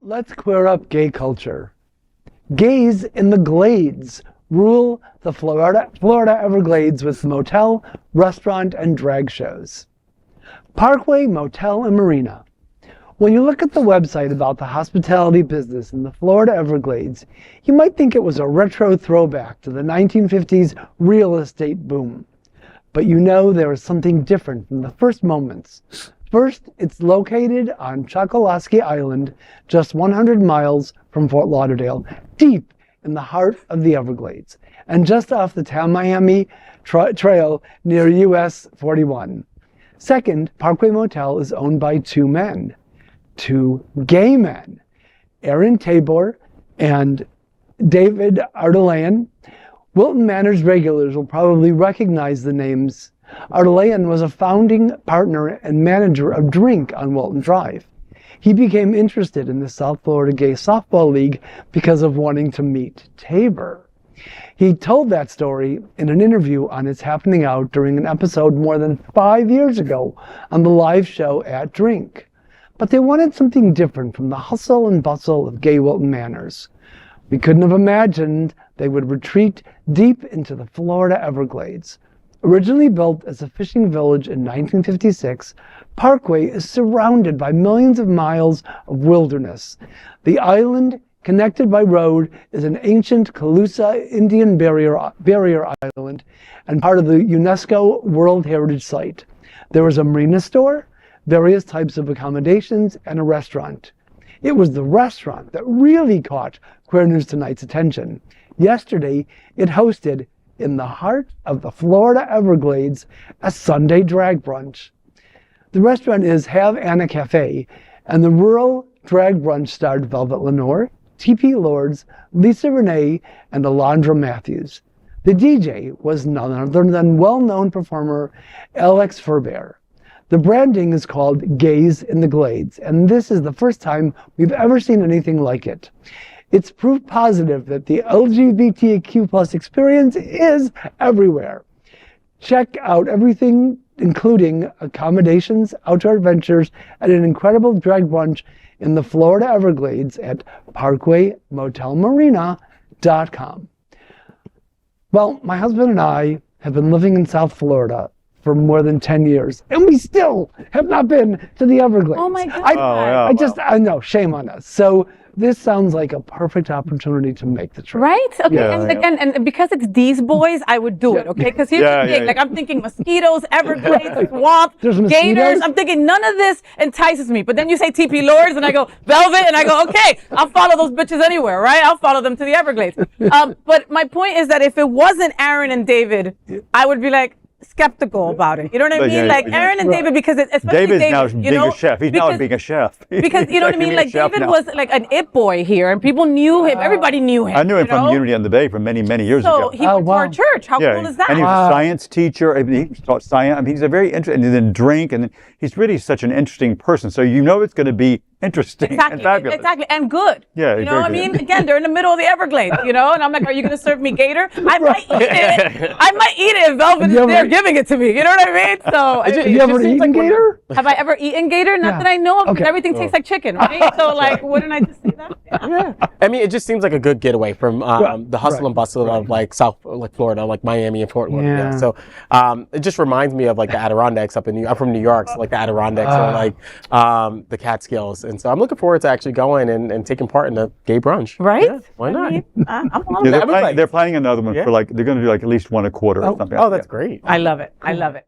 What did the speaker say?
Let's queer up gay culture. Gays in the Glades rule the Florida Everglades with motel, restaurant, and drag shows. Parkway, Motel, and Marina. When you look at the website about the hospitality business in the Florida Everglades, you might think it was a retro throwback to the 1950s real estate boom. But you know there is something different from the first moments. First, it's located on Chokoloskee Island, just 100 miles from Fort Lauderdale, deep in the heart of the Everglades, and just off the Miami Trail near US 41. Second, Parkway Motel is owned by two gay men, Aaron Tabor and David Artelayan. Wilton Manors regulars will probably recognize the names. Artelayan was a founding partner and manager of Drink on Wilton Drive. He became interested in the South Florida Gay Softball League because of wanting to meet Tabor. He told that story in an interview on It's Happening Out during an episode more than 5 years ago on the live show at Drink. But they wanted something different from the hustle and bustle of gay Wilton Manors. We couldn't have imagined they would retreat deep into the Florida Everglades. Originally built as a fishing village in 1956, Parkway is surrounded by millions of miles of wilderness. The island, connected by road, is an ancient Calusa Indian barrier island and part of the UNESCO World Heritage Site. There is a marina store, various types of accommodations, and a restaurant. It was the restaurant that really caught Queer News Tonight's attention. Yesterday, it hosted, in the heart of the Florida Everglades, a Sunday drag brunch. The restaurant is Have Anna Cafe, and the rural drag brunch starred Velvet Lenore, T.P. Lords, Lisa Renee, and Alondra Matthews. The DJ was none other than well-known performer Alex Ferber. The branding is called Gays in the Glades, and this is the first time we've ever seen anything like it. It's proof positive that the LGBTQ plus experience is everywhere. Check out everything, including accommodations, outdoor adventures, and an incredible drag brunch in the Florida Everglades at parkwaymotelmarina.com. Well, my husband and I have been living in South Florida for more than 10 years, and we still have not been to the Everglades. Oh my God. I know, shame on us. So this sounds like a perfect opportunity to make the trip. Right? Okay, Yeah, and again, and because it's these boys, I would do it, okay? Because here's the thing, like I'm thinking mosquitoes, Everglades, swamp, There's gators. mosquitoes? I'm thinking none of this entices me. But then you say TP Lords, and I go Velvet, and I go, okay, I'll follow those bitches anywhere, right? I'll follow them to the Everglades. But my point is that if it wasn't Aaron and David, I would be like skeptical about it. You know what I mean? Like Aaron and David, because especially David's David, now you being know, a chef. He's now being a chef. Because you know what I mean? Like David was like an it boy here, and people knew him. Everybody knew him. I knew him from know? Unity on the Bay from many, many years So ago. he went to our church. How cool is that? And he was a science teacher. I mean, he taught science. I mean, he's a very interesting, and then Drink, and he's really such an interesting person. So you know it's going to be interesting and fabulous. Exactly, and good. Yeah, you know what I very mean? Again, they're in the middle of the Everglades, you know, and I'm like, are you going to serve me gator? I might eat it. I might eat it if Velvet is there giving it to me. You know what I mean? So, Have you ever eaten gator? Have I ever eaten gator? Not that I know of, because everything tastes like chicken, right? So, like, wouldn't I just say that? Yeah. I mean, it just seems like a good getaway from the hustle and bustle of like Florida, like Miami and Fort Lauderdale. Yeah. So it just reminds me of like the Adirondacks up in I'm from New York, so like the Adirondacks or like the Catskills. And so I'm looking forward to actually going and taking part in the gay brunch. Right? Yeah, why not? I'm all about it. They're planning another one for like, they're going to do like at least one a quarter or something. Oh, that's great. I love it. I love it.